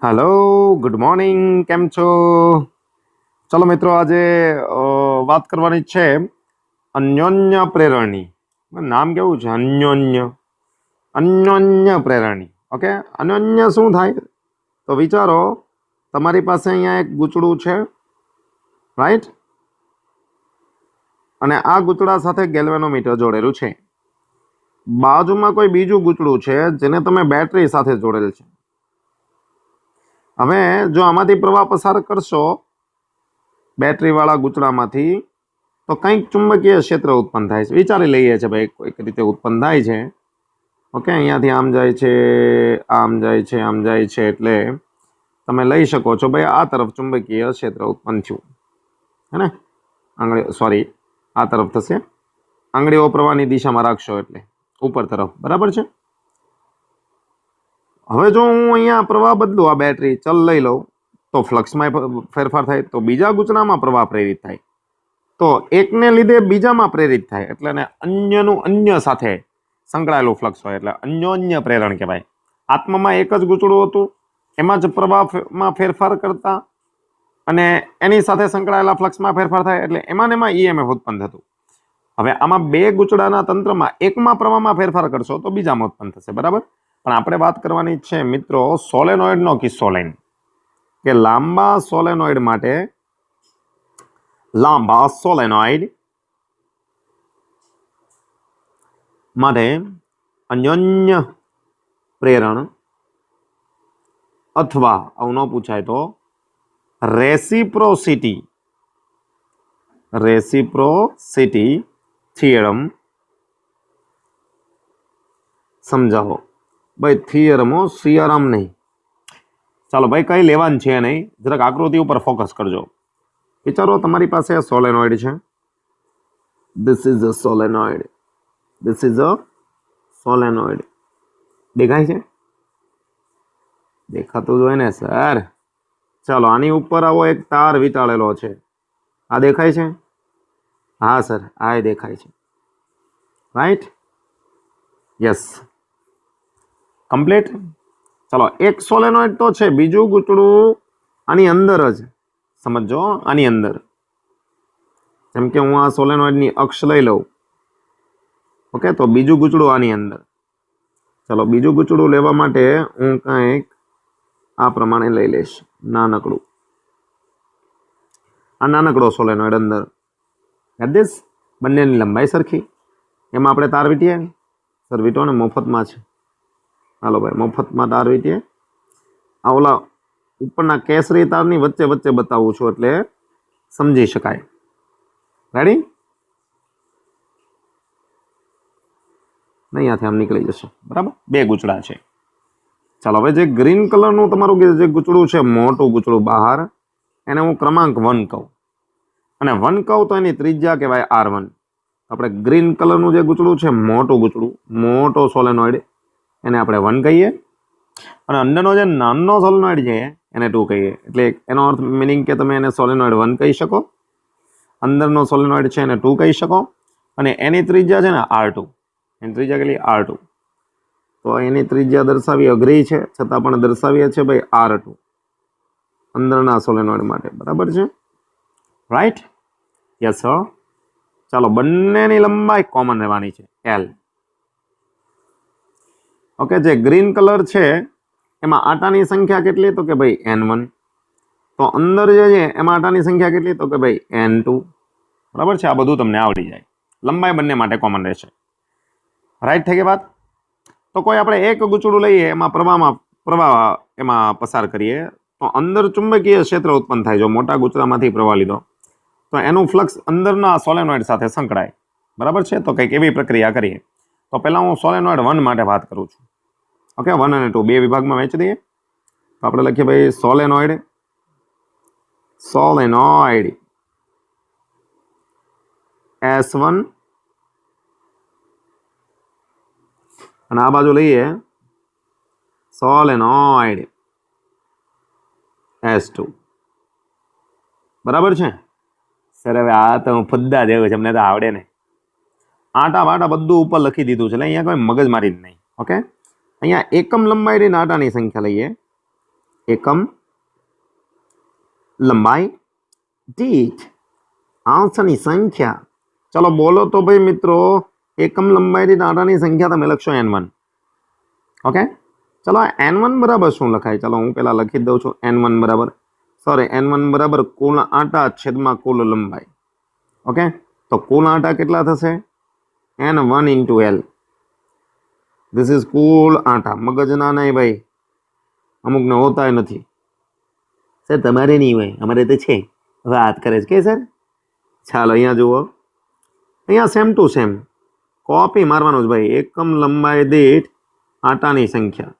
Hello good morning કેમ છો? ચલો મિત્રો, આજે વાત કરવાની છે અન્યોન્ય પ્રેરણી. નામ કેવું છે? અન્યોન્ય અન્યોન્ય પ્રેરણી. ઓકે, અન્યોન્ય શું થાય? તો વિચારો, તમારી પાસે અહીંયા એક ગૂંચળું છે, રાઈટ? અને આ ગૂંચળા સાથે ગેલ્વેનોમીટર જોડેલું છે. બાજુમાં કોઈ બીજું ગૂંચળું છે જેને તમે બેટરી સાથે જોડેલ છે. હવે જો આમાંથી પ્રવાહ પસાર કરશો બેટરી વાળા ગૂંચળામાંથી, તો કંઈક ચુંબકીય ક્ષેત્ર ઉત્પન્ન થાય છે. વિચારી લઈએ છે ભાઈ, કોઈક રીતે ઉત્પન્ન થાય છે. ઓકે, અહીંયાથી આમ જાય છે, આમ જાય છે, આમ જાય છે, એટલે તમે લઈ શકો છો ભાઈ આ તરફ ચુંબકીય ક્ષેત્ર ઉત્પન્ન થયું, હે ને? આંગળી સોરી, આ તરફ થશે. આંગળીઓ પ્રવાહની દિશામાં રાખશો એટલે ઉપર તરફ, બરાબર છે? હવે જો હું અહીંયા પ્રવાહ બદલું, આ બેટરી ચલ લઈ લઉં, તો ફ્લક્સમાં ફેરફાર થાય, તો બીજા ગૂંચળામાં પ્રવાહ પ્રેરિત થાય, તો એકને લીધે બીજામાં પ્રેરિત થાય, એટલે અન્યનું અન્ય સાથે સંકળાયેલું ફ્લક્સ હોય એટલે અન્યોન્ય પ્રેરણ કહેવાય. આત્મામાં એક જ ગૂંચળું હતું, એમાં જ પ્રવાહમાં ફેરફાર કરતા અને એની સાથે સંકળાયેલા ફ્લક્સમાં ફેરફાર થાય એટલે એમાં ને એમાં ઈએમએફ ઉત્પન્ન થતું. હવે આમાં બે ગૂંચળાના તંત્રમાં એકમાં પ્રવાહમાં ફેરફાર કરશો તો બીજામાં ઉત્પન્ન થશે, બરાબર? પણ આપણે વાત કરવાની છે મિત્રો સોલેનોઇડનો કિસ્સો લઈને, કે લાંબા સોલેનોઇડ માટે અન્યોન્ય પ્રેરણ અથવા આવું ન પૂછાય તો રેસિપ્રોસિટી થિયરમ સમજાવો. ભાઈ થિયરમો સિયરમ નહીં. ચાલો ભાઈ, કઈ લેવાનું છે નહીં, જરાક આકૃતિ ઉપર ફોકસ કરજો. વિચારો, તમારી પાસે સોલેનોઇડ છે. This is a solenoid. દેખાય છે? દેખાતું જ હોય ને સર. ચાલો, આની ઉપર આવો એક તાર વીંટાળેલો છે. આ દેખાય છે? હા સર, આ દેખાય છે, રાઈટ? Yes, complete. ચલો, એક સોલેનોઇડ તો છે, બીજું ગૂંચળું આની અંદર જ. સમજો, આની અંદર. જેમ કે હું આ સોલેનોઇડની અક્ષ લઈ લઉં, ઓકે, તો બીજું ગૂંચળું આની અંદર. ચલો, બીજું ગૂંચળું લેવા માટે હું કંઈક આ પ્રમાણે લઈ લઈશ, નાનકડું. આ નાનકડો સોલેનોઇડ અંદર દિસ, બંનેની લંબાઈ સરખી. એમાં આપણે તાર વીંટીએ. સર વીંટો ને, મફતમાં છે. હાલો ભાઈ, મફતમાં તાર વીંટીએ. આ ઓલા ઉપરના કેસરી તારની વચ્ચે વચ્ચે બતાવું છું એટલે સમજી શકાય. રેડી? અહીંયાથી આમ નીકળી જશે, બરાબર? બે ગૂંચળા છે. ચાલો, હવે જે ગ્રીન કલરનું તમારું જે ગૂંચળું છે, મોટું ગૂંચળું બહાર, એને હું ક્રમાંક 1 કહું. અને 1 કહું તો એની ત્રિજ્યા કહેવાય R1. આપણે ગ્રીન કલરનું જે ગૂંચળું છે, મોટું ગૂંચળું, મોટો સોલેનોઇડ, એને આપણે 1 કહીએ. અને અંદરનો જે નાનો સોલેનોઇડ છે એને 2 કહીએ. એટલે એનો અર્થ મિનિંગ કે તમે એને સોલેનોઇડ 1 કહી શકો, અંદરનો સોલેનોઇડ છે એને 2 કહી શકો, અને એની ત્રિજ્યા છે ને R2. એની ત્રિજ્યા કેટલી? R2. તો એની ત્રિજ્યા દર્શાવી અઘરી છે, છતાં પણ દર્શાવીએ છીએ ભાઈ R2 અંદરના સોલેનોઇડ માટે, બરાબર છે? રાઈટ? Yes sir. ચાલો, બંનેની લંબાઈ કોમન રહેવાની છે, L. ઓકે, જે ગ્રીન કલર છે એમાં આટાની સંખ્યા કેટલી? તો કે ભાઈ N1. તો અંદર જે છે એમાં આટાની સંખ્યા કેટલી? તો કે ભાઈ N2. બરાબર છે? આ બધું તમને આવડી જાય. લંબાઈ બંને માટે કોમન રહેશે. રાઈટ થઈ ગઈ વાત? તો કોઈ આપણે એક ગૂંચળું લઈએ, એમાં પ્રવાહ એમાં પસાર કરીએ, તો અંદર ચુંબકીય ક્ષેત્ર ઉત્પન્ન થાય. જો મોટા ગૂંચળામાંથી પ્રવાહ લીધો તો એનું ફ્લક્સ અંદરના સોલેનોઇડ સાથે સંકળાય, બરાબર છે? તો કંઈક એવી પ્રક્રિયા કરીએ. તો પહેલાં હું સોલેનોઇડ 1 માટે વાત કરું છું. ઓકે, 1 અને 2 બે વિભાગમાં વહેંચી દઈએ. તો આપણે લખીએ ભાઈ સોલેનોઇડ S1, અને આ બાજુ લઈએ સોલેનોઇડ S2. બરાબર છે સર? હવે આ તો હું ફદ્દા જેવું છે, અમને તો આવડે ને. આટા વાટા બધું ઉપર લખી દીધું છે, એટલે અહીંયા કોઈ મગજમારી જ નહીં. ઓકે, અહીંયા એકમ લંબાઈની આટાની સંખ્યા લઈએ. એકમ લંબાઈ દીઠ આંસની સંખ્યા. ચલો બોલો તો ભાઈ મિત્રો, એકમ લંબાઈ દીઠ આંટાની સંખ્યા તમે લખશો n1. ઓકે, ચલો n1 બરાબર શું લખાય? ચલો હું પેલા લખી જ દઉં છું. n1 બરાબર n1 બરાબર કુલ આંટા છેદમાં કુલ લંબાઈ. ઓકે, તો કુલ આંટા કેટલા થશે? n1 into l. This is cool આંટા. મગજના નહીં ભાઈ, અમુકને હોતા નથી. સર તમારે નહીં હોય, અમારે તો છે. વાત કરે છે કે સર? ચાલો અહીંયા જુઓ, અહીંયા સેમ ટુ સેમ કોપી મારવાનું જ ભાઈ. એકમ લંબાઈ દીઠ આંટાની સંખ્યા.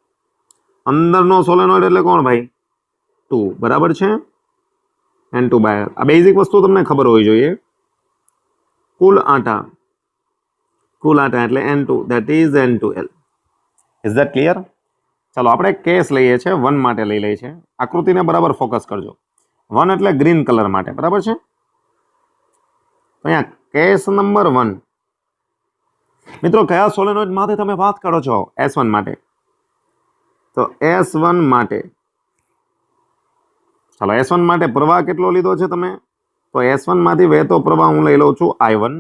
અંદરનો સોલેનોઇડ એટલે કોણ ભાઈ? 2. બરાબર છે? n2 by. આ બેઝિક વસ્તુ તમને ખબર હોવી જોઈએ. કુલ આંટા એટલે n2, that is n2l. Is that clear? ચાલો આપણે કેસ લઈએ છીએ, 1 માટે લઈ લઈએ છીએ. આકૃતિને બરાબર ફોકસ કરજો. 1 એટલે ગ્રીન કલર માટે, બરાબર છે? તો અહીંયા કેસ નંબર 1. મિત્રો કયા સોલેનોઇડ માટે તમે વાત કરો છો? S1 માટે. તો S1 માટે, ચાલો S1 માટે પ્રવાહ કેટલો લીધો છે તમે? તો S1 માંથી વહેતો પ્રવાહ હું લઈ લઉં છું I1.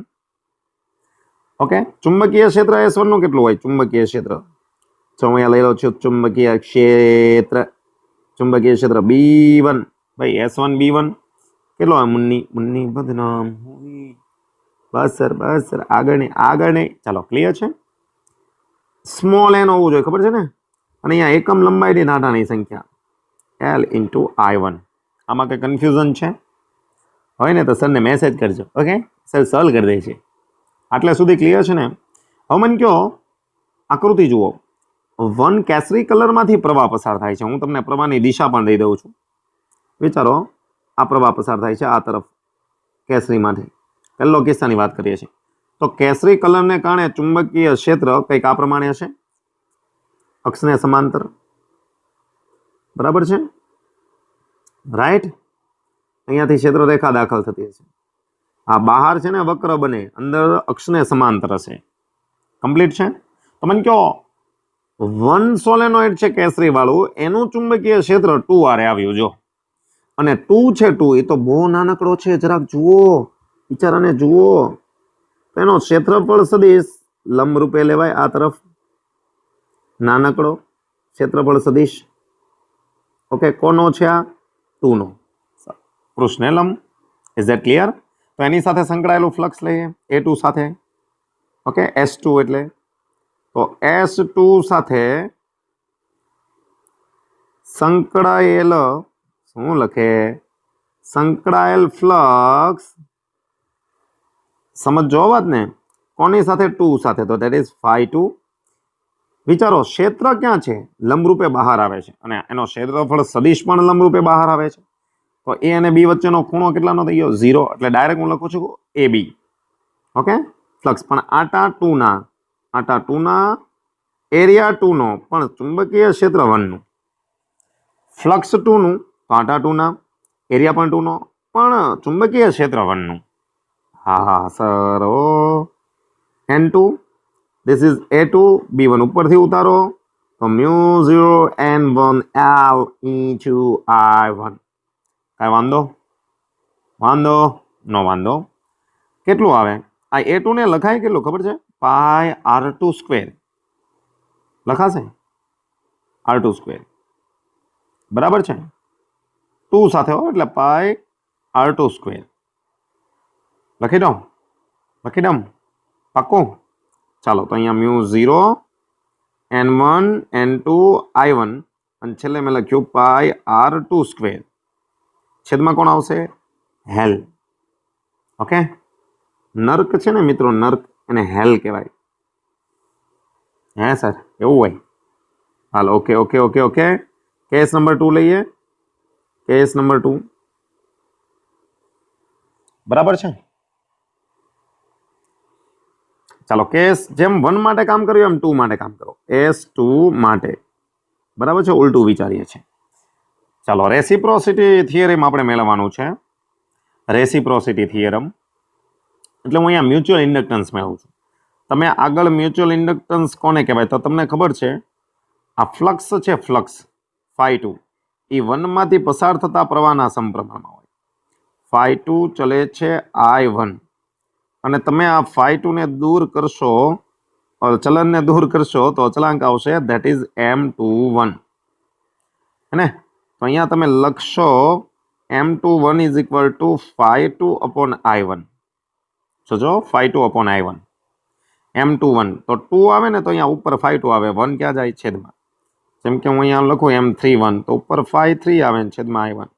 ઓકે, ચુંબકીય ક્ષેત્ર S1 નું કેટલું હોય? ચુંબકીય ક્ષેત્ર, તો હું અહીંયા લઈ લઉં છું ચુંબકીય ક્ષેત્ર B1. ભાઈ S1 B1 કેટલો હોય? મુન્ની બદનામ. બસ સર આગળ નહીં. ચાલો ક્લિયર છે? સ્મોલ n હોવું જોઈએ, ખબર છે ને? અને અહીંયા એકમ લંબાઈ દીઠ આંટાની સંખ્યા l into I1. આમાં કંઈ કન્ફ્યુઝન છે હોય ને તો સરને મેસેજ કરજો. ઓકે, સર સોલ્વ કરી દે છે. આટલે સુધી ક્લિયર છે ને? હવે મને કહો, આકૃતિ જુઓ. 1 કેસરી કલરમાંથી પ્રવાહ પસાર થાય છે. હું તમને પ્રવાહની દિશા પણ દઈ દઉં છું. વિચારો, આ પ્રવાહ પસાર થાય છે આ તરફ કેસરીમાંથી. પહેલો કિસ્સાની વાત કરીએ છીએ. તો કેસરી કલરને કારણે ચુંબકીય ક્ષેત્ર કંઈક આ પ્રમાણે હશે, અક્ષને સમાંતર. બરાબર છે? રાઈટ? અહીંયાથી ક્ષેત્ર રેખા દાખલ થતી હશે. આ બહાર છે ને વક્ર બને, અંદર અક્ષને સમાંતર હશે. કમ્પ્લીટ છે? તો મને કહો, 1 સોલેનોઇડ છે કેસરી વાળું, એનું ચુંબકીય ક્ષેત્ર 2 આરે આવ્યું જો. અને 2 છે 2, એ તો બહુ નાનકડો છે. જરાક જુઓ, વિચારાને જુઓ. એનો ક્ષેત્રફળ સદિશ લંબ રૂપે લેવાય આ તરફ. નાનકડો ક્ષેત્રફળ સદિશ. ઓકે, કોનો છે આ? 2 નો. પૃષ્ઠને લંબ. Is that clear? તો એની સાથે સંકળાયેલું ફ્લક્સ લઈએ A2 સાથે. ઓકે, S2 એટલે તો S2 સાથે સંકળાયેલ, શું લખે? સંકળાયેલ ફ્લક્સ. સમજો વાત ને? કોની સાથે? 2 સાથે. તો ધેટ ઇઝ phi2. વિચારો, ક્ષેત્ર ક્યાં છે? લંબરૂપે બહાર આવે છે, અને એનો ક્ષેત્રફળ સદિશ પણ લંબરૂપે બહાર આવે છે. તો A અને B વચ્ચેનો ખૂણો કેટલાનો થઈ ગયો? 0. એટલે ડાયરેક્ટ હું લખું છું AB. ઓકે, ફ્લક્સ પણ આંટા 2 ના એરિયા 2 નો, પણ ચુંબકીય ક્ષેત્ર 1 નું. ફ્લક્સ 2 નું, તો આંટા 2 ના, એરિયા પણ 2 નો, પણ ચુંબકીય ક્ષેત્ર 1 નું. હા sir. N2, this is A2, B1 ઉપરથી ઉતારો તો μ0 N1 L into I1. કાંઈ વાંધો? નો વાંધો. કેટલું આવે? આ A2 ને લખાય કેટલું ખબર છે? પાઈ R2 સ્ક્વેર લખાશે. R2 સ્ક્વેર બરાબર છે? 2 સાથે હો, એટલે પાઈ R2 સ્ક્વેર લખી દઉં પાક્કું? ચાલો, તો અહીંયા μ0 N1 N2 I1, અને છેલ્લે મેં લખ્યું પાઈ R2 સ્ક્વેર. છેદમાં કોણ આવશે? હેલ. ઓકે, નર્ક છે ને મિત્રો, નર્ક, એને હેલ કહેવાય. હે સર, એવું હોય? હાલ, ઓકે. કેસ નંબર 2 લઈએ. કેસ નંબર 2 બરાબર છે? ચાલો, કેસ જેમ 1 માટે કામ કર્યું એમ 2 માટે કામ કરો. S2 માટે બરાબર છે? ઉલટું વિચારીએ છીએ. ચાલો, રેસિપ્રોસિટી થિયરમ આપણે મેળવવાનું છે. રેસિપ્રોસિટી થિયરમ એટલે હું અહીંયા મ્યુચ્યુઅલ ઇન્ડક્ટન્સ મેળવું છું. તમે આગળ મ્યુચ્યુઅલ ઇન્ડક્ટન્સ કોને કહેવાય? તો તમને ખબર છે, આ ફ્લક્સ છે, ફ્લક્સ phi2, એ વનમાંથી પસાર થતા પ્રવાહના સમપ્રમાણમાં હોય. φ2 ચલે છે I1 અને તમે આ φ2 ને દૂર કરશો, ચલનને દૂર કરશો તો અચળાંક આવશે ધેટ ઇઝ M21 હે. તો અહીંયા તમે લખશો M21 is equal to φ2 upon I1. જો φ2 અપોન I1 M21 તો 2 આવે ને તો અહીંયા ઉપર φ2 આવે, 1 ક્યાં જાય છેદમાં. જેમ કે હું અહીંયા લખું M31 તો ઉપર φ3 આવે ને છેદમાં I1.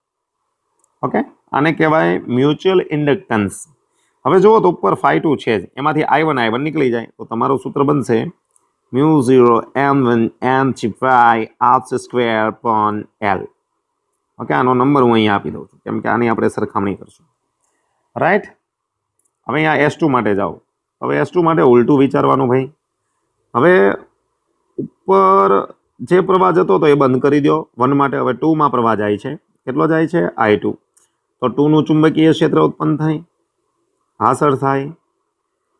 ઓકે, આને કહેવાય મ્યુચ્યુઅલ ઇન્ડક્ટન્સ. હવે જુઓ તો ઉપર φ2 છે જ, એમાંથી I1 નીકળી જાય તો તમારું સૂત્ર બનશે μ0 M1 N2 R² upon L. Okay, આનો નંબર હું અહીંયા આપી દઉં છું કેમ કે આની આપણે સરખામણી કરશું. રાઈટ. હવે અહીંયા S2 માટે જાઓ. હવે S2 માટે ઉલટું વિચારવાનું ભાઈ. હવે ઉપર જે પ્રવાહ જતો હતો એ બંધ કરી દો 1 માટે. હવે 2 માં પ્રવાહ જાય છે. કેટલો જાય છે? I2. તો 2 નું ચુંબકીય ક્ષેત્ર ઉત્પન્ન થાય. હા સર થાય.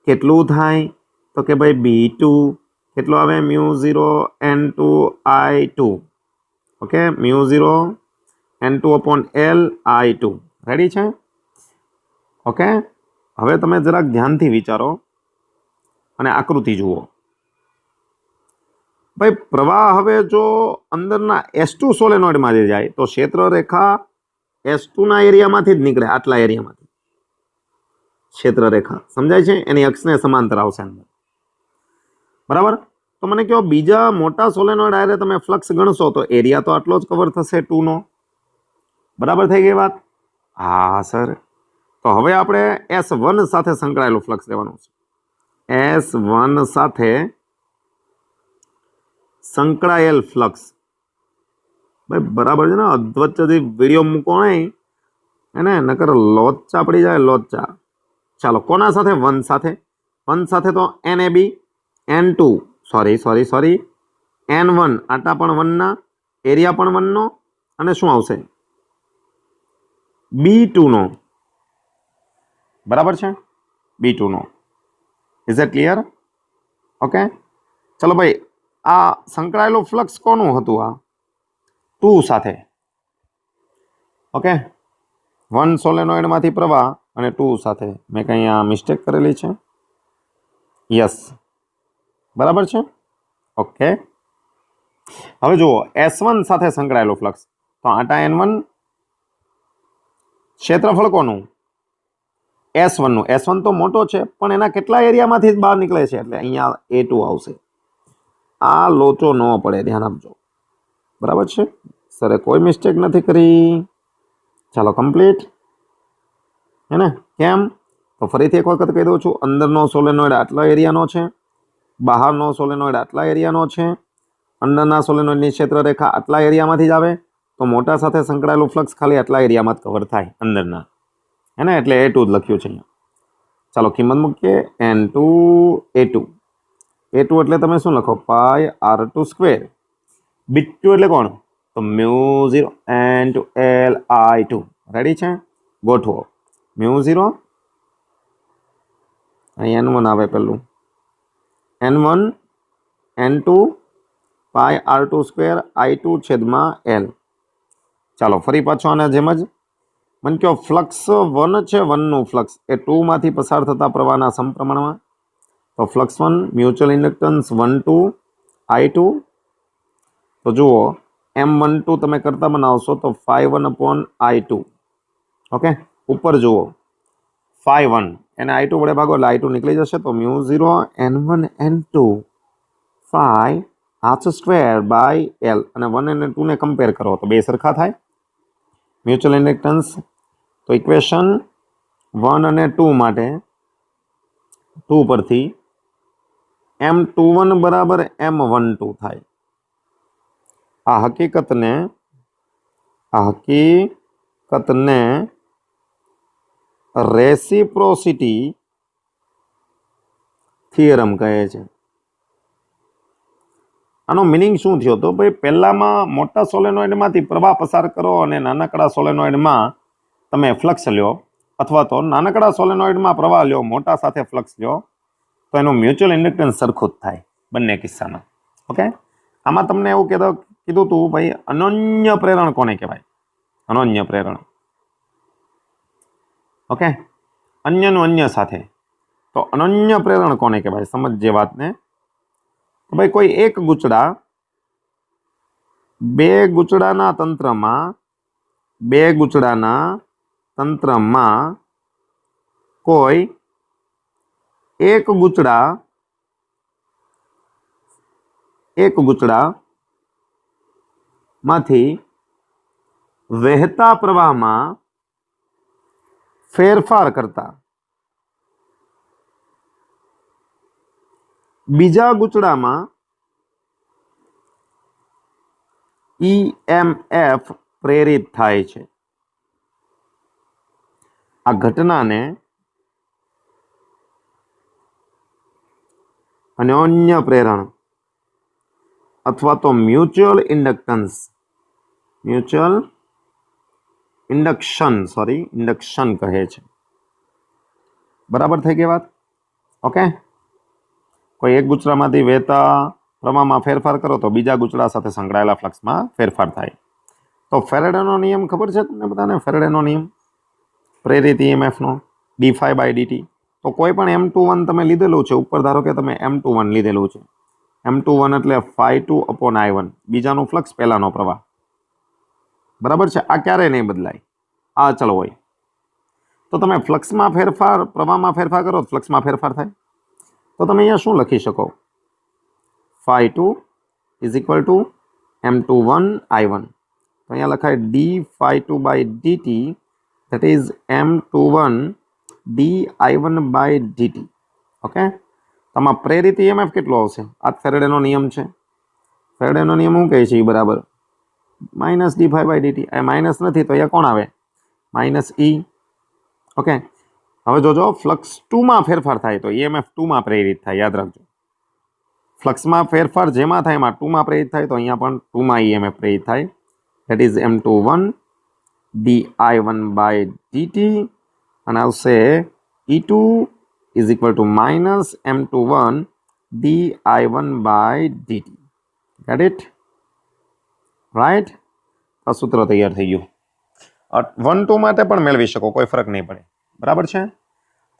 કેટલું થાય? તો કે ભાઈ B2 કેટલો આવે? μ0 N2 I2. Okay, μ0 N2 upon L I2. Ready છે? ઓકે, હવે તમે જરાક ધ્યાનથી વિચારો અને આકૃતિ જુઓ. ભાઈ પ્રવાહ હવે જો અંદરના S2 સોલેનોઇડમાં જાય તો ક્ષેત્ર રેખા S2 ના એરિયામાંથી જ નીકળે, આટલા એરિયામાંથી ક્ષેત્ર રેખા સમજાય છે, એની અક્ષને સમાંતર આવશે અંદર. બરાબર. તો મને કહો બીજા મોટા સોલેનોઇડ આરે તમે ફ્લક્સ ગણશો તો એરિયા તો આટલો જ કવર થશે 2 નો. બરાબર થઈ ગઈ વાત? હા સર. તો હવે આપણે S1 સાથે સંકળાયેલું ફ્લક્સ લેવાનું છે. S1 સાથે સંકળાયેલ ફ્લક્સ. ભાઈ બરાબર છે ને? અધવચ્ચેથી વિડીયો મૂકો નહીં એને, નકર લોચા પડી જાય, લોચા. ચાલો, કોના સાથે? 1 સાથે. 1 સાથે તો NAB, N2 સોરી N1 આટા પણ 1 ના, એરિયા પણ 1 નો, અને શું આવશે? B2 નો. બરાબર છે? B2 નો. Is it clear? ઓકે, ચલો ભાઈ આ સંકળાયેલું ફ્લક્સ કોનું હતું? આ 2 સાથે. ઓકે, 1 સોલેનોઇડમાંથી પ્રવાહ અને 2 સાથે. મેં કંઈ અહીંયા મિસ્ટેક કરેલી છે? યસ, બરાબર છે. ઓકે, હવે જુઓ S1 સાથે સંકળાયેલું ફ્લક્સ તો આટા N1, ક્ષેત્રફળ કોનું? S1 નું. S1 તો મોટો છે પણ એના કેટલા એરિયામાંથી જ બહાર નીકળે છે એટલે અહીંયા A2 આવશે. આ લોચો ન પડે, ધ્યાન આપજો. બરાબર છે? સરે કોઈ મિસ્ટેક નથી કરી. ચાલો કમ્પ્લીટ હે ને? કેમ? તો ફરીથી એક વખત કહી દઉં છું, અંદરનો સોલેનોઇડ આટલા એરિયાનો છે, બહારનો સોલેનોઇડ આટલા એરિયાનો છે, અંદરના સોલેનોઇડની ક્ષેત્રરેખા આટલા એરિયામાંથી જ આવે તો મોટા સાથે સંકળાયેલું ફ્લક્સ ખાલી આટલા એરિયામાં જ કવર થાય અંદરના, હે ને? એટલે A2 જ લખ્યું છે અહીંયા. ચાલો કિંમત મૂકીએ. N2 A2 એટલે તમે શું લખો? πr2². B2 એટલે કોણ? તો μ0 N2 L I2. રેડી છે? ગોઠવો. μ0 અહીં N1 આવે પેલું, N1 N2 πr2² I2 છેદમાં L. ચાલો ફરી પાછો આના જેમ જ મને કહો ફ્લક્સ 1 છે, 1 નું ફ્લક્સ એ 2 માંથી પસાર થતા પ્રવાહના સમપ્રમાણમાં. તો ફ્લક્સ 1 મ્યુચ્યુઅલ ઇન્ડક્ટન્સ 1 2 I2. તો જુઓ M12 તમે કરતા બનાવશો તો φ1 upon I2. ઓકે, ઉપર જુઓ φ1 એને I2 વડે ભાગો એટલે I2 નીકળી જશે. તો μ0 N1 N2 φ² by L અને 1 અને 2 ને કમ્પેર કરો તો બે સરખા થાય. મ્યુચ્યુઅલ ઇન્ડક્ટન્સ તો ઇક્વેશન 1 અને 2 માટે 2 પરથી M21 બરાબર M12 થાય. આ હકીકતને રેસિપ્રોસિટી થિયરમ કહે છે. આનો મિનિંગ શું થયો? તો ભાઈ પહેલામાં મોટા સોલેનોઇડમાંથી પ્રવાહ પસાર કરો અને નાનકડા સોલેનોઇડમાં તમે ફ્લક્સ લ્યો, અથવા તો નાનકડા સોલેનોઇડમાં પ્રવાહ લ્યો, મોટા સાથે ફ્લક્સ લ્યો, તો એનું મ્યુચ્યુઅલ ઇન્ડક્ટન્સ સરખું જ થાય બંને કિસ્સામાં. ઓકે, આમાં તમને એવું કહેતો કીધું તું ભાઈ અનન્ય પ્રેરણ કોને કહેવાય? અનન્ય પ્રેરણ. ઓકે, અન્યનું અન્ય સાથે. તો અનન્ય પ્રેરણ કોને કહેવાય? સમજજે વાતને. તો ભાઈ કોઈ એક ગુચડા બે ગુચડાના તંત્રમાં કોઈ એક ગુચડા માંથી વહેતા પ્રવાહમાં ફેરફાર કરતા બીજા ગુચડામાં EMF પ્રેરિત થાય છે. આ ઘટનાને અનન્ય પ્રેરણ અથવા તો મ્યુચ્યુઅલ ઇન્ડક્શન કહે છે. બરાબર થઈ ગઈ વાત? ઓકે, કોઈ એક ગુચડામાંથી વહેતા પ્રવાહમાં ફેરફાર કરો તો બીજા ગુચડા સાથે સંકળાયેલા ફ્લક્સમાં ફેરફાર થાય. તો ફેરેડેનો નિયમ ખબર છે તમને બધાને? ફેરેડેનો નિયમ પ્રેરિત EMF નો d∅dt. તો કોઈ પણ M21 તમે લીધેલું છે, ઉપર ધારો કે તમે M21 લીધેલું છે, M21 એટલે ∅2/I1, બીજાનું ફ્લક્સ પહેલાનો પ્રવાહ. બરાબર છે? આ ક્યારેય નહીં બદલાય, આ અચળ હોય. તો તમે ફ્લક્સમાં ફેરફાર, પ્રવાહમાં ફેરફાર કરો તો ફ્લક્સમાં ફેરફાર થાય. તો તમે અહીંયા શું લખી શકો? ∅2 = M21I1. તો અહીંયા લખાય d∅2/dt, that is M21 dI1/dt. Okay, તમારા પ્રેરિત EMF કેટલો આવશે? આ ફેરેડેનો નિયમ છે. ફેરેડેનો નિયમ શું કહે છે? એ બરાબર -d∅/dt. એ માઇનસ નથી તો અહીંયા કોણ આવે? -E. ઓકે, હવે જોજો, ફ્લક્સ 2માં ફેરફાર થાય તો EMF 2માં પ્રેરિત થાય. યાદ રાખજો, ફ્લક્સમાં ફેરફાર જેમાં થાય એમાં 2માં પ્રેરિત થાય, તો અહીંયા પણ 2માં EMF પ્રેરિત થાય. that is M21 dI1/dt, અને આવશે E2 is equal to -M21 dI1/dt. Get it? Right? આ સૂત્ર તૈયાર થઈ ગયું. 1-2 માટે પણ મેળવી શકો, કોઈ ફરક નહીં પડે. બરાબર છે?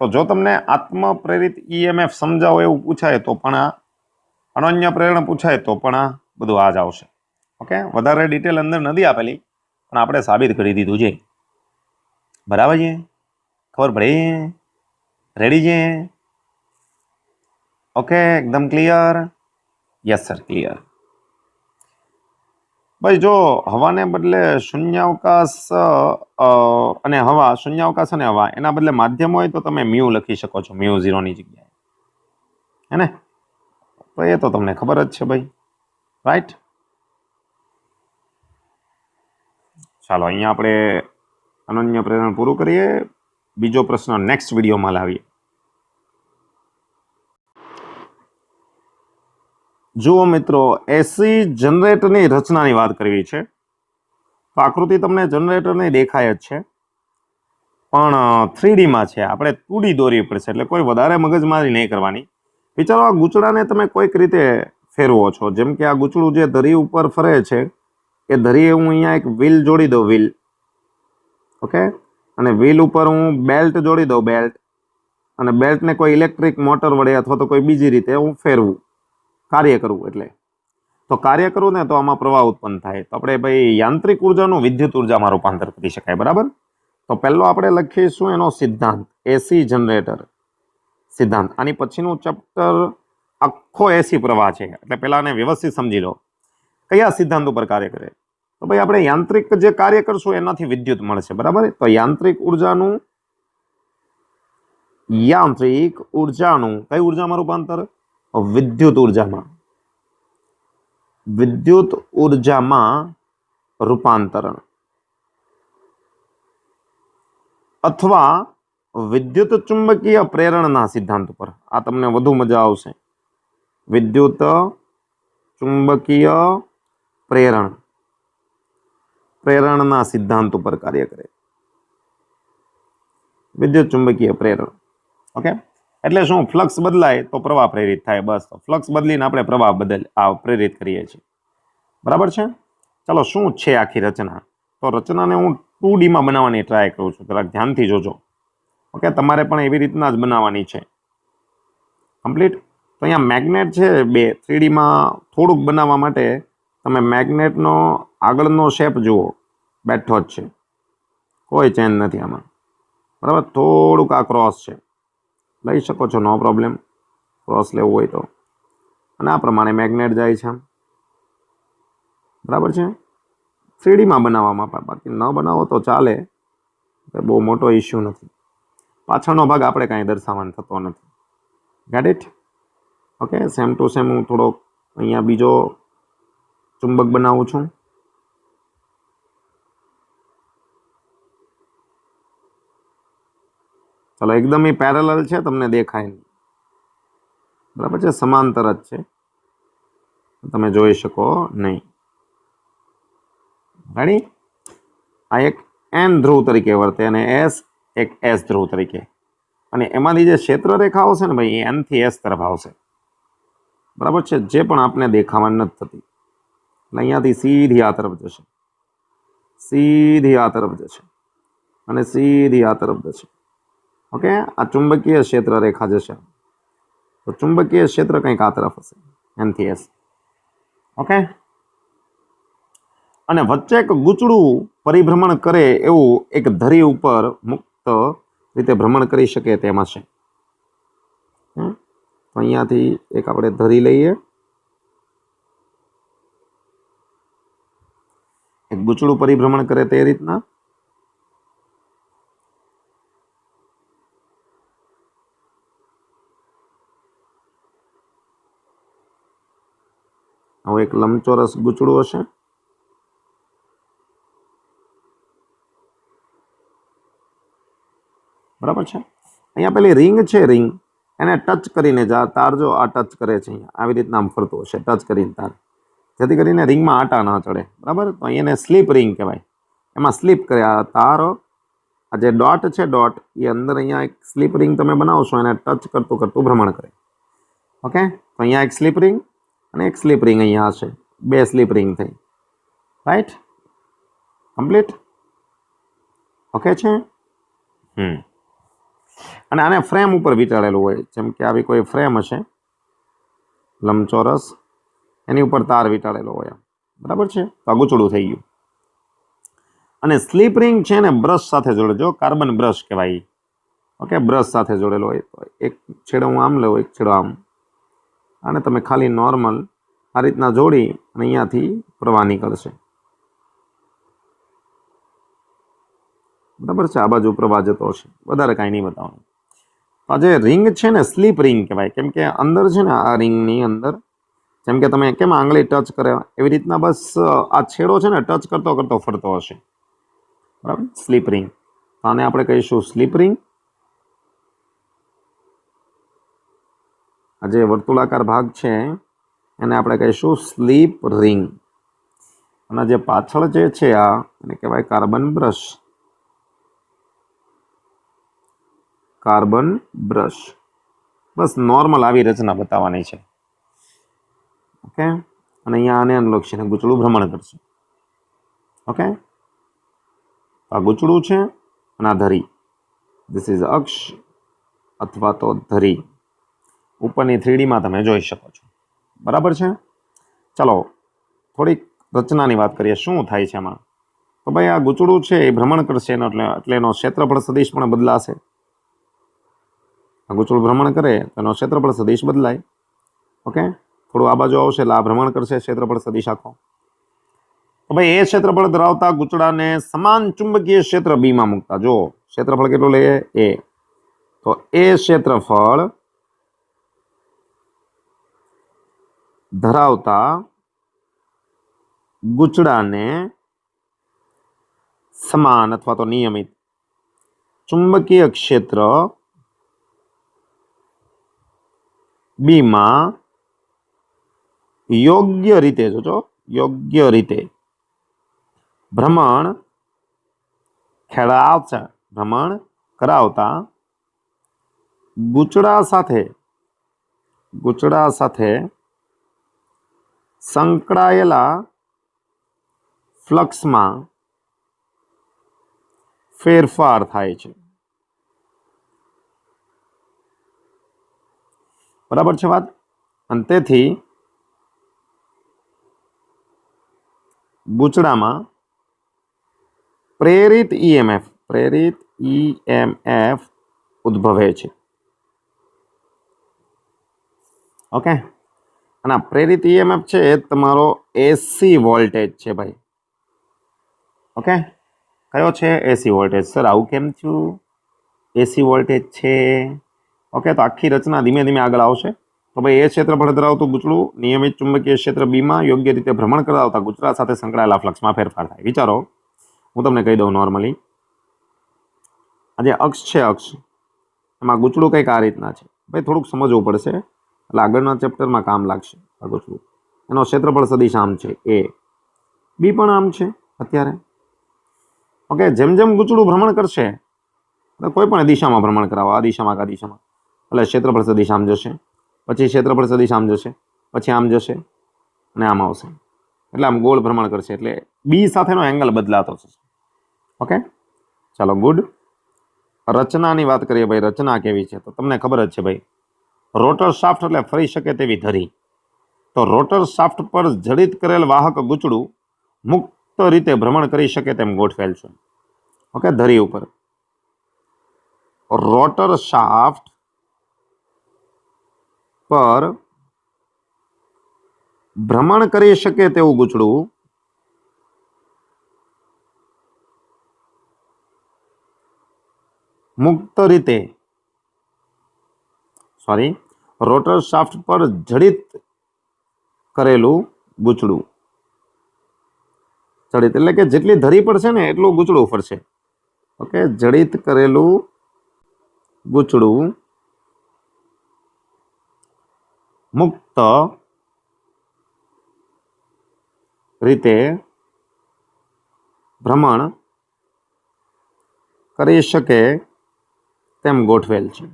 તો જો તમને આત્મપ્રેરિત EMF સમજાવો એવું પૂછાય તો પણ આ, અનન્ય પ્રેરણ પૂછાય તો પણ આ બધું આ જ આવશે. ઓકે, વધારે ડિટેલ અંદર નથી આપેલી, પણ આપણે સાબિત કરી દીધું છે. બરાબર છે? ખબર પડી? રેડી છે? ઓકે, એકદમ ક્લિયર? Yes sir, clear. ભાઈ જો હવાને બદલે શૂન્યાવકાશ અને હવા એના બદલે માધ્યમ હોય તો તમે મ્યુ લખી શકો છો, μ0 ની જગ્યાએ. હે ને? તો એ તો તમને ખબર જ છે ભાઈ. રાઈટ? ચાલો, અહીંયા આપણે અનન્ય પ્રેરણ પૂરું કરીએ. બીજો પ્રશ્ન નેક્સ્ટ વિડીયોમાં લાવીએ. જુઓ મિત્રો, એસી જનરેટરની રચનાની વાત કરવી છે. તો આકૃતિ તમને જનરેટરની દેખાય જ છે, પણ 3Dમાં છે. આપણે 2D દોરવી પડશે, એટલે કોઈ વધારે મગજમારી નહીં કરવાની. વિચારો, આ ગુચડાને તમે કોઈક રીતે ફેરવો છો. જેમ કે આ ગુચડું જે ધરી ઉપર ફરે છે, એ ધરી હું અહીંયા એક વ્હીલ જોડી દઉં, વ્હીલ. ઓકે, અને વ્હીલ ઉપર હું બેલ્ટ જોડી દઉં, બેલ્ટ. અને બેલ્ટને કોઈ ઇલેક્ટ્રિક મોટર વડે અથવા તો કોઈ બીજી રીતે હું ફેરવું, કાર્ય કરવું. એટલે તો કાર્ય કરવું ને તો આમાં પ્રવાહ ઉત્પન્ન થાય. તો આપણે ભાઈ યાંત્રિક ઉર્જાનું વિદ્યુત ઉર્જામાં રૂપાંતર કરી શકાય. બરાબર? તો પહેલો આપણે લખીશું એનો સિદ્ધાંત, એસી જનરેટર સિદ્ધાંત. આની પછીનું ચેપ્ટર આખો એસી પ્રવાહ છે, એટલે પહેલા આને વ્યવસ્થિત સમજી લો કયા સિદ્ધાંત ઉપર કાર્ય કરે. તો ભાઈ આપણે યાંત્રિક જે કાર્ય કરશું એનાથી વિદ્યુત મળશે. બરાબર? તો યાંત્રિક ઉર્જાનું કઈ ઉર્જામાં રૂપાંતર? વિદ્યુત ઉર્જામાં રૂપાંતરણ, અથવા વિદ્યુત ચુંબકીય પ્રેરણના સિદ્ધાંત ઉપર. આ તમને વધુ મજા આવશે. વિદ્યુત ચુંબકીય પ્રેરણના સિદ્ધાંત ઉપર કાર્ય કરે. વિદ્યુત ચુંબકીય પ્રેરણ. ઓકે, એટલે શું? ફ્લક્સ બદલાય તો પ્રવાહ પ્રેરિત થાય. બસ, ફ્લક્સ બદલીને આપણે પ્રવાહ પ્રેરિત કરીએ છીએ. બરાબર છે. ચાલો શું છે આખી રચના, તો રચનાને હું 2D માં બનાવવાની ટ્રાય કરું છું, જરાક ધ્યાનથી જોજો. ઓકે, તમારે પણ એવી રીતના જ બનાવવાની છે. કમ્પ્લીટ. તો અહીંયા મેગ્નેટ છે બે, 3D માં થોડુંક બનાવવા માટે તમે મેગ્નેટનો આગળનો શેપ જુઓ, બેઠો જ છે, કોઈ ચેન્જ નથી આમાં. બરાબર, થોડુંક આ ક્રોસ છે, લઈ શકો છો, નો પ્રોબ્લેમ, ક્રોસ લેવું હોય તો. અને આ પ્રમાણે મેગ્નેટ જાય છે, બરાબર છે. 3D માં બનાવવામાં, બાકી ન બનાવો તો ચાલે, બહુ મોટો ઇસ્યુ નથી. પાછળનો ભાગ આપણે કાંઈ દર્શાવવાનો થતો નથી. Get it? Okay, same to same હું થોડોક અહીંયા બીજો ચુંબક બનાવું છું. ચાલો, એકદમ એ પેરેલલ છે, તમને દેખાય નહીં. બરાબર છે, સમાંતર જ છે, તમે જોઈ શકો નહીં. રેડી? આ એક એન ધ્રુવ તરીકે વર્તે અને એક એસ ધ્રુવ તરીકે. અને એમાંથી જે ક્ષેત્ર રેખા આવશે ને ભાઈ, એ એન થી એસ તરફ આવશે. બરાબર છે, જે પણ આપને દેખાવાની નથી થતી. એટલે અહીંયાથી સીધી આ તરફ જશે, સીધી આ તરફ જશે અને સીધી આ તરફ જશે. ઓકે, આ ચુંબકીય ક્ષેત્ર રેખા જશે. તો ચુંબકીય ક્ષેત્ર કંઈક આ તરફ હશે, એન થી એસ. ઓકે, અને વચ્ચે એક ગૂંચળું પરિભ્રમણ કરે એવું એક ધરી ઉપર મુક્ત રીતે ભ્રમણ કરી શકે તેમાં છે. તો અહીંયાથી એક આપણે ધરી લઈએ, એક ગૂંચળું પરિભ્રમણ કરે તે રીતના. હવે એક લંબચોરસ ગૂંચળું હશે. બરાબર છે. અહીંયા પેલી રિંગ છે, રિંગ એને ટચ કરીને તાર જો આ ટચ કરે છે, અહીંયા આવી રીતના આમ ફરતું હશે, ટચ કરીને તાર, જેથી કરીને રિંગમાં આટા ન ચડે. બરાબર, તો એને સ્લીપ રિંગ કહેવાય. એમાં સ્લીપ કરે આ તારો, આ જે ડોટ છે, ડોટ એ અંદર અહીંયા એક સ્લીપ રિંગ તમે બનાવશો, એને ટચ કરતું કરતું ભ્રમણ કરે. ઓકે, તો અહીંયા એક સ્લીપ રિંગ અને એક સ્લીપ રિંગ અહીંયા હશે, બે સ્લીપ રિંગ થઈ. રાઈટ? કમ્પ્લીટ? ઓકે છે. અને આને ફ્રેમ ઉપર વીંટાળેલું હોય, જેમ કે આવી કોઈ ફ્રેમ હશે લંબચોરસ, એની ઉપર તાર વીંટાળેલો હોય. બરાબર છે, તો આ ગૂંચળું થઈ ગયું. અને સ્લીપ રિંગ છે ને બ્રશ સાથે જોડેજો, કાર્બન બ્રશ કહેવાય. ઓકે, બ્રશ સાથે જોડેલો હોય. તો એક છેડો હું આમ લઉં, એક છેડો આમ, અને તમે ખાલી નોર્મલ આ રીતના જોડી અને અહીંયાથી પ્રવાહ નીકળશે. બરાબર છે, આ બાજુ પ્રવાહ જતો હશે, વધારે કાંઈ નહીં બતાવવાનું. આ જે રિંગ છે ને સ્લીપ રિંગ કહેવાય, કેમ કે અંદર છે ને આ રિંગની અંદર, જેમ કે તમે કેમ આંગળી ટચ કરે એવી રીતના બસ આ છેડો છે ને ટચ કરતો કરતો ફરતો હશે. બરાબર, સ્લીપ રિંગ. તો આને આપણે કહીશું સ્લીપ રિંગ. આ જે વર્તુળાકાર ભાગ છે એને આપણે કહીશું સ્લીપ રિંગ. અને જે પાછળ જે છે આ એને કહેવાય કાર્બન બ્રશ. Carbon brush. બસ નોર્મલ આવી રચના બતાવવાની છે. ઓકે, અને અહીંયા આને અનુલક્ષીને ગૂંચળું ભ્રમણ કરશે. ઓકે, આ ગૂંચળું છે અને આ ધરી, ધીસ ઇઝ અક્ષ અથવા તો ધરી. ઉપરની 3D માં તમે જોઈ શકો છો. બરાબર છે. ચાલો થોડીક રચનાની વાત કરીએ, શું થાય છે એમાં. તો ભાઈ આ ગૂંચળું છે એ ભ્રમણ કરશે એટલે એનો ક્ષેત્રફળ સદિશ પણ બદલાશે. આ ગૂંચળું ભ્રમણ કરે તો એનો ક્ષેત્રફળ સદિશ બદલાય. ઓકે, થોડું આ બાજુ આવશે એટલે આ ભ્રમણ કરશે ક્ષેત્રફળ સદિશ આખો. તો ભાઈ એ ક્ષેત્રફળ ધરાવતા ગૂંચળાને સમાન ચુંબકીય ક્ષેત્ર બી માં મૂકતા, જો ક્ષેત્રફળ કેટલું લઈએ એ, તો એ ક્ષેત્રફળ ધરાવતા ગૂંચળાને સમાન અથવા તો નિયમિત ચુંબકીય ક્ષેત્ર બી માં યોગ્ય રીતે, જોજો યોગ્ય રીતે ભ્રમણ કરાવતા ગૂંચળા સાથે સંકળાયેલા ફ્લક્સમાં ફેરફાર થાય છે. બરાબર છે વાત. અને તેથી ગૂંચળામાં પ્રેરિત ઈએમએફ ઉદ્ભવે છે. ઓકે, અને આ પ્રેરિત ઈએમએફ છે એ તમારો એસી વોલ્ટેજ છે ભાઈ. ઓકે, કયો છે? AC voltage. સર આવું કેમ થયું? એસી વોલ્ટેજ છે. ઓકે, તો આખી રચના ધીમે ધીમે આગળ આવશે. તો ભાઈ એ ક્ષેત્રફળ ધરાવતું ગૂંચળું નિયમિત ચુંબકીય ક્ષેત્ર બીમાં યોગ્ય રીતે ભ્રમણ કરાવતા ગૂંચળા સાથે સંકળાયેલા ફ્લક્સમાં ફેરફાર થાય. વિચારો, હું તમને કહી દઉં નોર્મલી. આ જે અક્ષ છે, અક્ષ એમાં ગૂંચળું કંઈક આ રીતના છે. ભાઈ થોડુંક સમજવું પડશે, એટલે આગળના ચેપ્ટરમાં કામ લાગશે. આ ગૂંચળું એનો ક્ષેત્રફળ સદિશ આમ છે, એ બી પણ આમ છે અત્યારે. ઓકે, જેમ જેમ ગૂંચળું ભ્રમણ કરશે, કોઈ પણ દિશામાં ભ્રમણ કરાવો, આ દિશામાં આ દિશામાં, એટલે ક્ષેત્રફળ સદિશ આમ જશે, પછી ક્ષેત્રફળ સદિશ આમ જશે, પછી આમ જશે અને આમ આવશે. એટલે આમ ગોળ ભ્રમણ કરશે, એટલે બી સાથેનો એંગલ બદલાતો થશે. ઓકે, ચાલો ગુડ. રચનાની વાત કરીએ ભાઈ. રચના કેવી છે તો તમને ખબર જ છે ભાઈ. રોટર શાફ્ટ એટલે ફરી શકે તેવી ધરી. તો રોટર શાફ્ટ પર જડિત કરેલ વાહક ગૂંચળું મુક્ત રીતે ભ્રમણ કરી શકે તેમ ગોઠવેલ છે. ઓકે, ધરી ઉપર રોટર શાફ્ટ પર ભ્રમણ કરી શકે તેવું ગૂંચળું મુક્ત રીતે રોટર શાફ્ટ પર જડિત કરેલું ગૂંચળું. જડિત એટલે કે જેટલી ધરી પડશે ને એટલું ગૂંચળું ફરશે. ઓકે, જડિત કરેલું ગૂંચળું મુક્ત રીતે ભ્રમણ કરી શકે તેમ ગોઠવેલ છે.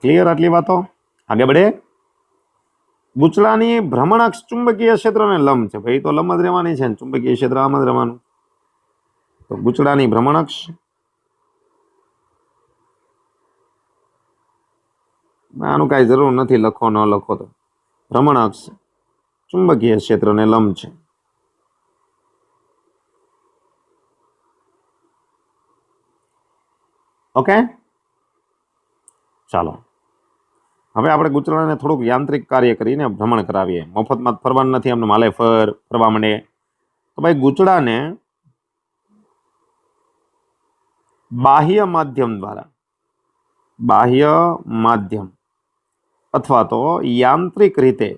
ક્લિયર આટલી વાતો? આગે બઢે. ગૂંચળાની ભ્રમણાક્ષ ચુંબકીય ક્ષેત્રને લંબ છે ભાઈ, તો લંબ જ રહેવાની છે ને, ચુંબકીય ક્ષેત્ર આમ જ રહેવાનું. તો ગૂંચળાની ભ્રમણાક્ષ આનું કાંઈ જરૂર નથી, લખો ન લખો તો. ભ્રમણાક્ષ ચુંબકીય ક્ષેત્રને લંબ છે. ઓકે, ચાલો હવે આપણે ગૂંચળાને થોડુંક યાંત્રિક કાર્ય કરીને ભ્રમણ કરાવીએ. મફતમાં ફરવાનું નથી, એમને માલે ફરવા માંડે. તો ભાઈ ગૂંચળાને બાહ્ય માધ્યમ અથવા તો યાંત્રિક રીતે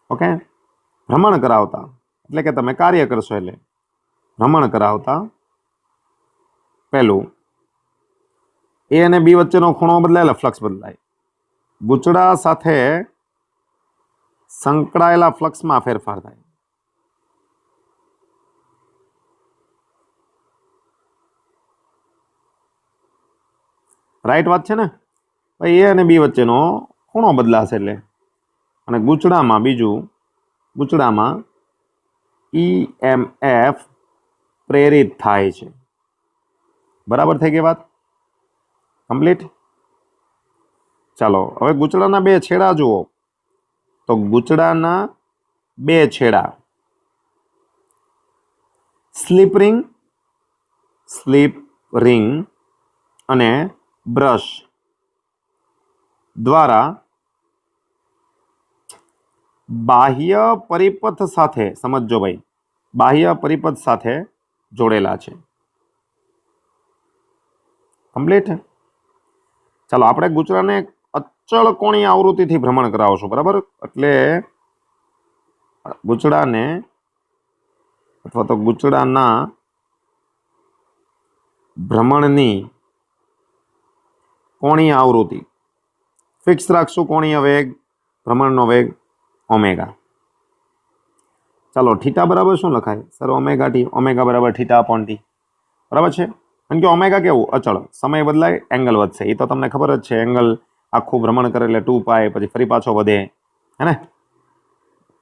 ઓકે ભ્રમણ કરાવતા, એટલે કે તમે કાર્ય કરશો એટલે ભ્રમણ કરાવતા પહેલું એ અને બી વચ્ચેનો ખૂણો બદલાય એટલે ફ્લક્સ બદલાય. ગૂંચળા સાથે સંકળાયેલા ફ્લક્સમાં ફેરફાર થાય. રાઈટ વાત છે ને ભાઈ? એ અને બી વચ્ચેનો ખૂણો બદલાશે એટલે, અને ગૂંચળામાં ઈએમએફ પ્રેરિત થાય છે. બરાબર થઈ ગઈ વાત? કમ્પ્લીટ. ચાલો હવે ગૂંચળાના બે છેડા જુઓ. તો ગૂંચળાના બે છેડા સ્લીપ રિંગ અને બ્રશ દ્વારા બાહ્ય પરિપથ સાથે, સમજો ભાઈ, બાહ્ય પરિપથ સાથે જોડેલા છે. કમ્પ્લીટ. ચાલો આપણે ગૂંચળાને અચળ કોણીય આવૃત્તિથી ભ્રમણ કરાવશું. બરાબર? એટલે ગૂંચળાને અથવા તો ગૂંચળાના ભ્રમણની કોણીય આવૃત્તિ ફિક્સ રાખશું. કોણીય વેગ, ભ્રમણનો વેગ ઓમેગા. ચાલો થીટા બરાબર શું લખાય? Sir omega T. ઓમેગા બરાબર થીટા અપોન ટી. બરાબર છે? કારણ કે ઓમેગા કેવું? અચળ. સમય બદલાય, એંગલ વધશે. એ તો તમને ખબર જ છે. એંગલ આખું ભ્રમણ કરે એટલે 2π, પછી ફરી પાછો વધે. है ने।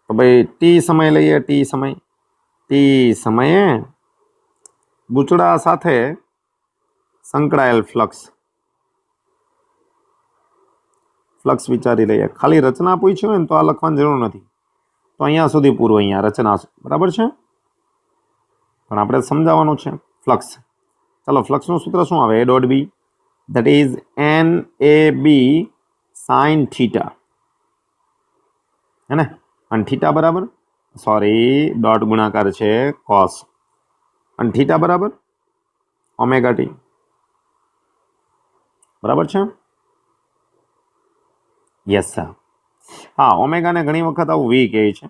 तो भाई टी समय लईए, टी समये ગૂંચળા સાથે સંકળાયેલ ફ્લક્સ વિચારી લઈએ. ખાલી રચના પૂછ્યું હોય ને તો આ લખવાની જરૂર નથી, તો અહીંયા સુધી પૂરું, અહીંયા રચના બરાબર છે, પણ આપણે સમજાવવાનું છે ફ્લક્સ. ચાલો, ફ્લક્સનું સૂત્ર શું આવે? A dot B that is NAB sin theta, है ना। અને થીટા બરાબર, સોરી ડોટ ગુણાકાર છે cos, અને થીટા બરાબર ઓમેગા ટી, બરાબર છે? Yes sir. હા, ઓમેગાને ઘણી વખત આવું વી કહે છે,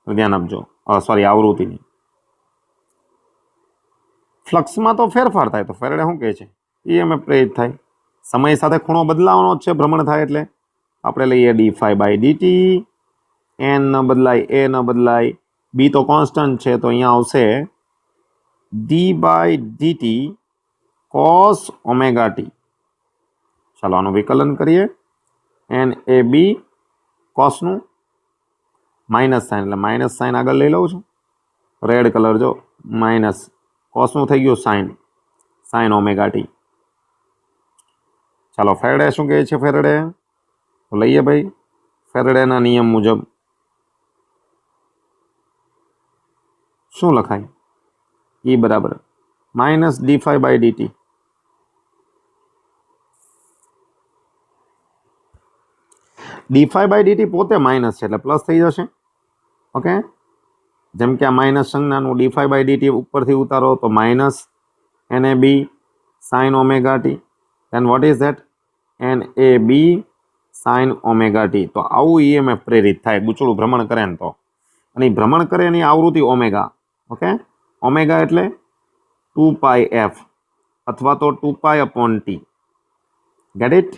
ધ્યાન આપજો. સોરી, આવૃત્તિની. ફ્લક્સમાં તો ફેરફાર થાય, તો ફેરેડે શું કહે છે? EMF પ્રેરિત થાય. સમય સાથે ખૂણો બદલાવાનો જ છે, ભ્રમણ થાય એટલે. આપણે લઈએ d∅/dt. n ન બદલાય, a ન બદલાય, b તો કોન્સ્ટન્ટ છે, તો અહીંયા આવશે d/dt cos ઓમેગા ટી. ચાલો આનું વિકલન કરીએ. NAB કોસનું માઇનસ સાઇન, એટલે માઇનસ સાઇન આગળ લઈ લઉં છું, રેડ કલર જો, માઇનસ કોસનું થઈ ગયું સાઇન ઓમેગા ટી. ચાલો, ફેરેડે શું કહે છે? ફેરેડે તો લઈએ ભાઈ, ફેરેડેના નિયમ મુજબ શું લખાય? E બરાબર માઇનસ d∅/dt. d∅/dt પોતે માઇનસ છે એટલે પ્લસ થઈ જશે. ઓકે, જેમ કે આ માઇનસ સંજ્ઞાનું d∅/dt ઉપરથી ઉતારો તો minus NAB sin omega T. then what is that? NAB sin omega T. તો આવું EMF પ્રેરિત થાય, ગૂંચળું ભ્રમણ કરે ને તો. અને ભ્રમણ કરે એની આવૃત્તિ ઓમેગા. ઓકે, ઓમેગા એટલે 2πf અથવા તો 2π/t. Get it?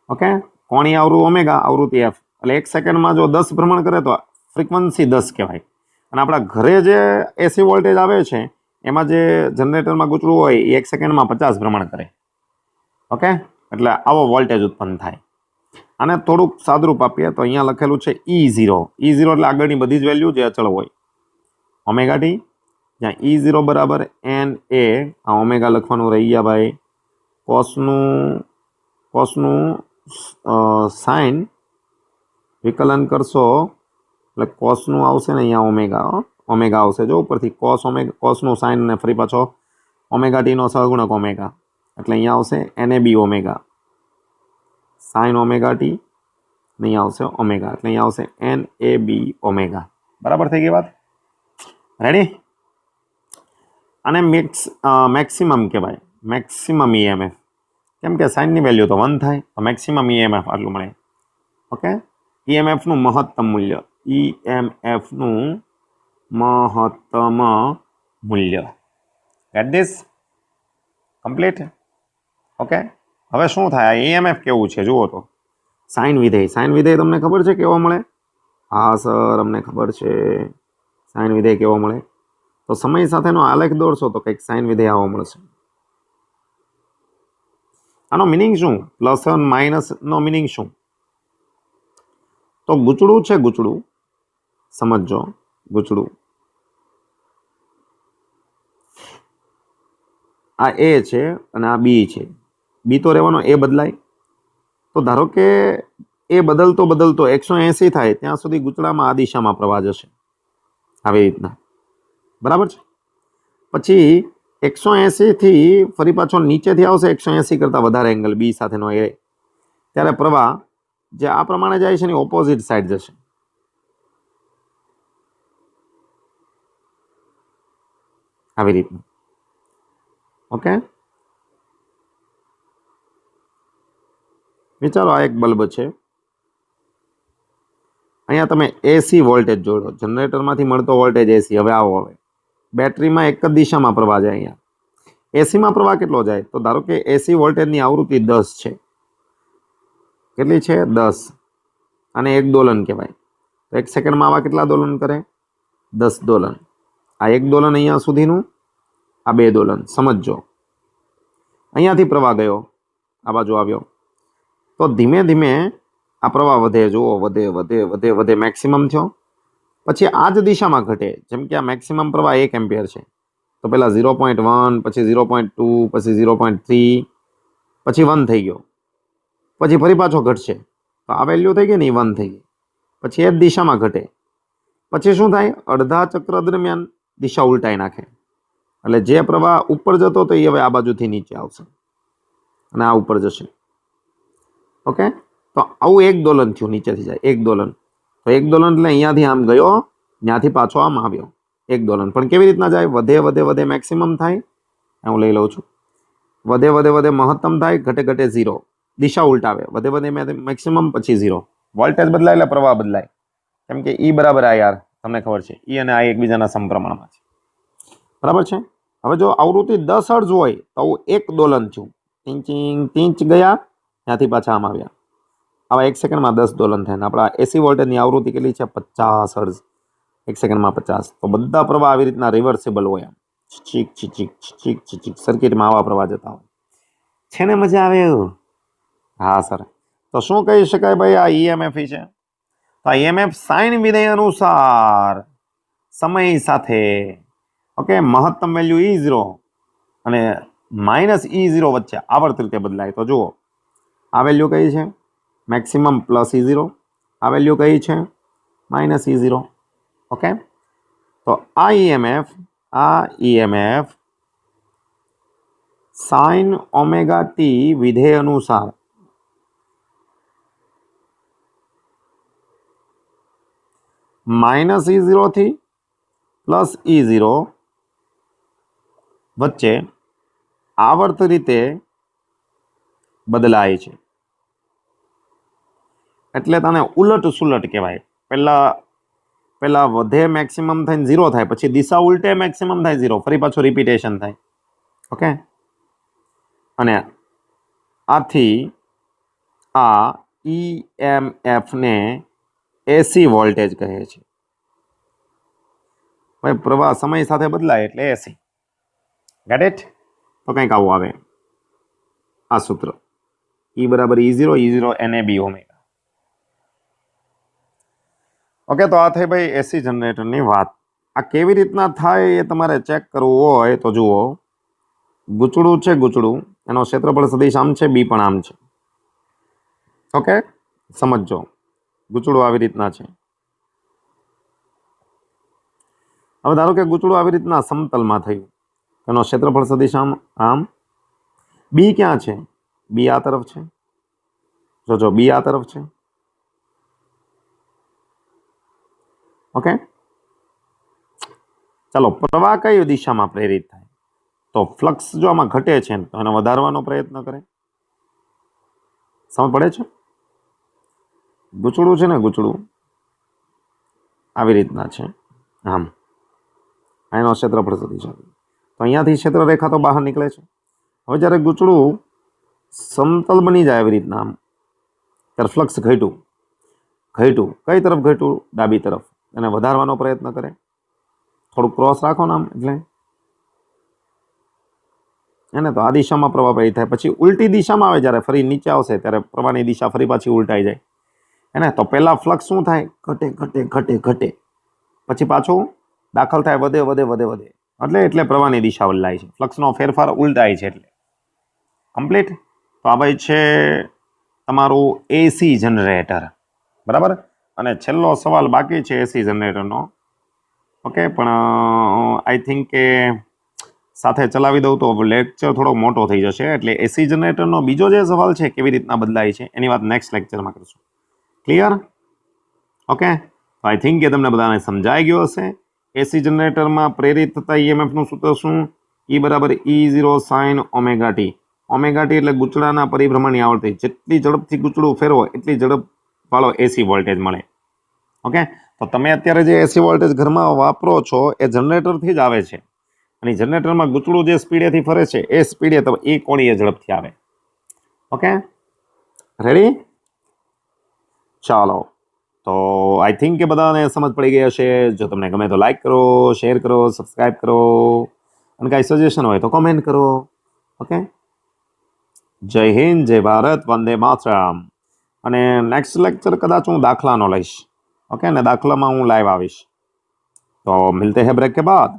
ઓકે, કોણી ઓમેગા, આવૃત્તિ f. એટલે 1 સેકન્ડમાં જો 10 ભ્રમણ કરે તો ફ્રીક્વન્સી 10 કહેવાય. અને આપણા ઘરે જે એસી વોલ્ટેજ આવે છે એમાં જે જનરેટરમાં ગૂંચળું હોય એ 1 સેકન્ડમાં 50 ભ્રમણ કરે. ઓકે, એટલે આવો વોલ્ટેજ ઉત્પન્ન થાય. આને થોડુંક સાદરૂપ આપીએ તો અહીંયા લખેલું છે E0. E0 એટલે આગળની બધી જ વેલ્યુ જે અચળ હોય. ઓમેગા ટી, જ્યાં E0 બરાબર NA, આ ઓમેગા લખવાનું રહી ગયા ભાઈ. કોસનું સાઇન વિકલન કરશો એટલે કોસનું આવશે ને અહીંયા ઓમેગા આવશે, જો ઉપરથી કોસનું સાઇન ને ફરી પાછો ઓમેગા ટીનો સહગુણક ઓમેગા, એટલે અહીંયા આવશે NAB omega sine omega T, અહીંયા આવશે ઓમેગા, એટલે અહીંયા આવશે NAB ઓમેગા. બરાબર થઈ ગઈ વાત? રેડી? અને મેક્સિમમ કહેવાય, મેક્સિમમ EMF. કેમ કે સાઇનની વેલ્યુ તો 1 થાય, તો મેક્સિમમ EMF આટલું મળે. ઓકે, EMFનું મહત્તમ મૂલ્ય, EMFનું મહત્તમ મૂલ્ય. Gate this? કમ્પ્લીટ? ઓકે, હવે શું થાય? EMF કેવું છે જુઓ તો. સાઇન વિધેય તમને ખબર છે કેવો મળે? હા સર, અમને ખબર છે સાઇન વિધેય કેવો મળે. તો સમય સાથેનો આલેખ દોરશો તો કંઈક સાઇન વિધેય આવો મળશે. આનો મિનિંગ શું? પ્લસ અને માઇનસનો મિનિંગ શું? તો ગૂંચળું છે, ગૂંચળું સમજો, ગૂંચળું આ એ છે અને આ બી છે. બી તો રહેવાનો, એ બદલાય. તો ધારો કે એ બદલતો 180 થાય ત્યાં સુધી ગૂંચળામાં આ દિશામાં પ્રવાહ જશે, આવી રીતના. બરાબર છે? પછી 180 થી ફરી પાછો નીચેથી આવશે 180 કરતાં વધારે એંગલ બી સાથેનો એ, ત્યારે પ્રવાહ જે આ પ્રમાણે જાય છે એની ઓપોઝિટ સાઈડ જશે. આવી રીતનું. ઓકે, વિચારો આ એક બલ્બ છે, અહીંયા તમે એસી વોલ્ટેજ જોડો, જનરેટરમાંથી મળતો વોલ્ટેજ એસી. હવે આવો, હવે બેટરીમાં એક જ દિશામાં પ્રવાહ જાય. અહીંયા એસીમાં પ્રવાહ કેટલો જાય? તો ધારો કે એસી વોલ્ટેજની આવૃત્તિ 10 છે. કેટલી છે? 10. અને એક દોલન કહેવાય. તો 1 સેકન્ડમાં આવા કેટલા દોલન કરે? 10 દોલન. આ એક દોલન અહીંયા સુધીનું, આ 2 દોલન. સમજો, અહીંયાથી પ્રવાહ ગયો, આ બાજુ આવ્યો, તો ધીમે ધીમે આ પ્રવાહ વધે, જુઓ વધે વધે વધે વધે, મેક્સિમમ થયો, પછી આ જ દિશામાં ઘટે. જેમ કે આ મેક્સિમમ પ્રવાહ 1 એમ્પિયર છે, તો પહેલા 0.1, પછી 0.2, પછી 0.3, પછી 1 થઈ ગયો, પછી ફરી પાછો ઘટશે, તો આ વેલ્યુ થઈ ગઈ ને, 1 થઈ ગઈ. પછી એ જ દિશામાં ઘટે, પછી શું થાય, અડધા ચક્ર દરમિયાન દિશા ઉલટાઈ નાખે, એટલે જે પ્રવાહ ઉપર જતો હતો એ હવે આ બાજુથી નીચે આવશે અને આ ઉપર જશે. ઓકે, તો આવું એક દોલન થયું, નીચેથી જાય એક દોલન. તો એક દોલન એટલે અહીંયાથી આમ ગયો, ત્યાંથી પાછો આમ આવ્યો, એક દોલન. પણ કેવી રીતના જાય, વધે વધે વધે મેક્સિમમ થાય, હું લઈ લઉં છું, વધે વધે વધે મહત્તમ થાય, ઘટે ઘટે ઝીરો, દિશા ઉલટાવે, વધે વધે મેક્સિમમ, પછી ઝીરો. વોલ્ટેજ બદલાય એટલે પ્રવાહ બદલાય, કેમ કે ઈ બરાબર આ યાર તમને ખબર છે, ઈ અને આ એકબીજાના સમપ્રમાણમાં છે, બરાબર છે. હવે જો આવૃત્તિ 10 હર્ટ્ઝ હોય તો એક દોલન થયું, ટીંચિંગ ટીંચ ગયા, ત્યાંથી પાછા આમ આવ્યા, આવા 1 સેકન્ડમાં 10 દોલન થાય. આપણા એસી વોલ્ટેજની આવૃત્તિ કેટલી છે, 50 હર્ટ્ઝ, 1 સેકન્ડમાં 50. તો બધા પ્રવાહ આવી રીતના રિવર્સિબલ હોય, ચીક ચીક ચીક ચીક સર્કિટમાં આવા પ્રવાહ જતા હોય છે ને, મજા આવે એવું. હા સર, તો શું કહી શકાય ભાઈ, આ ઈએમએફ છે. તો આ ઈએમએફ સાઇન વિધેય અનુસાર સમય સાથે, ઓકે, મહત્તમ વેલ્યુ E0 અને -E0 વચ્ચે આવર્ત રીતે બદલાય. તો જુઓ, આ વેલ્યુ કઈ છે, મેક્સિમમ +E0, આ વેલ્યુ કઈ છે, -E0. ઓકે, તો આ ઈએમએફ સાઇન ઓમેગા ટી વિધેય અનુસાર -E0 થી +E0 વચ્ચે આવર્ત રીતે બદલાય છે. એટલે તને ઉલટ સુલટ કહેવાય. પહેલા વધે મેક્સિમમ થઈને 0 થાય, પછી દિશા ઉલટે મેક્સિમમ થાય 0, ફરી પાછું રિપીટેશન થાય. ઓકે, અને આથી આ ઈએમએફ ને એસી વોલ્ટેજ કહે છે. ભાઈ પ્રવાહ સમય સાથે બદલાય એટલે એસી. Get it? તો કંઈક આવું આવે આ સૂત્ર, E બરાબર E0 NAB ઓમેગા. ઓકે, તો આ થઈ ભાઈ એસી જનરેટરની વાત. આ કેવી રીતના થાય એ તમારે ચેક કરવું હોય તો જુઓ, ગૂંચળું છે, ગૂંચળું એનો ક્ષેત્રફળ સદિશ આમ છે, બી પણ આમ છે. ઓકે, સમજો, ગૂંચળું આવી રીતના છે. હવે ધારો કે ગૂંચળું આવી રીતના સમતલમાં થયું, એનો ક્ષેત્રફળ સદિશ આમ, બી ક્યાં છે, બી આ તરફ છે, જોજો બી આ તરફ છે. ઓકે, ચાલો, પ્રવાહ કઈ દિશામાં પ્રેરિત થાય, તો ફ્લક્સ જો આમાં ઘટે છે તો એને વધારવાનો પ્રયત્ન કરે. સમજ પડે છે? ગૂંચળું છે ને, ગૂંચળું આવી રીતના છે આમ, એનો ક્ષેત્રફળ સદિશ, તો અહીંયાથી ક્ષેત્ર રેખા તો બહાર નીકળે છે. હવે જ્યારે ગૂંચળું સમતલ બની જાય આવી રીતના આમ, ત્યારે ફ્લક્સ ઘટ્યું, કઈ તરફ ઘટ્યું, ડાબી તરફ, એને વધારવાનો પ્રયત્ન કરે. થોડુંક ક્રોસ રાખો ને આમ, એટલે એને તો આ દિશામાં પ્રવાહ પ્રેરિત થાય. પછી ઉલટી દિશામાં આવે, જ્યારે ફરી નીચે આવશે ત્યારે પ્રવાહની દિશા ફરી પાછી ઉલટાઈ જાય. એને તો પહેલા ફ્લક્સ શું થાય, ઘટે ઘટે ઘટે ઘટે, પછી પાછું દાખલ થાય, વધે વધે વધે વધે, એટલે પ્રવાહની દિશા બદલાય છે, ફ્લક્સનો ફેરફાર ઉલટાય છે. એટલે કમ્પ્લીટ. તો આ ભાઈ છે તમારું એસી જનરેટર, બરાબર. અને છેલ્લો સવાલ બાકી છે એસી જનરેટરનો. ઓકે, પણ આઈ થિંક કે સાથે ચલાવી દઉં તો લેક્ચર થોડો મોટો થઈ જશે. એટલે એસી જનરેટરનો બીજો જે સવાલ છે, કેવી રીતના બદલાય છે, એની વાત નેક્સ્ટ લેક્ચરમાં કરીશું. ક્લિયર? ઓકે, તો આઈ થિંક કે તમને બધાને સમજાઈ ગયો હશે. એસી જનરેટરમાં પ્રેરિત થતા ઈએમએફનું સૂત્ર શું? E બરાબર E0 sine omega T. Omega T એટલે ગૂંચળાના પરિભ્રમણની આવૃત્તિ. જેટલી ઝડપથી ગૂંચળું ફેરવો એટલી ઝડપ વાળો એસી વોલ્ટેજ મળે. ઓકે, તો તમે અત્યારે જે એસી વોલ્ટેજ ઘરમાં વાપરો છો એ જનરેટરથી જ આવે છે. અને જનરેટરમાં ગૂંચળું જે સ્પીડેથી ફરે છે એ સ્પીડે તો એ કોણીય ઝડપથી આવે. Okay, ready? ચાલો, તો આઈ થિંક કે બધાને સમજ પડી ગઈ હશે. જો તમને ગમે તો લાઈક કરો, શેર કરો, સબસ્ક્રાઈબ કરો, અને કાંઈ સજેશન હોય તો કોમેન્ટ કરો. ઓકે, જય હિન્દ, જય ભારત, વંદે માતરમ. અને નેક્સ્ટ લેક્ચર કદાચ હું દાખલાનો લઈશ. ઓકે, અને દાખલામાં હું લાઈવ આવીશ. તો મિલતે હૈ બ્રેક કે બાદ.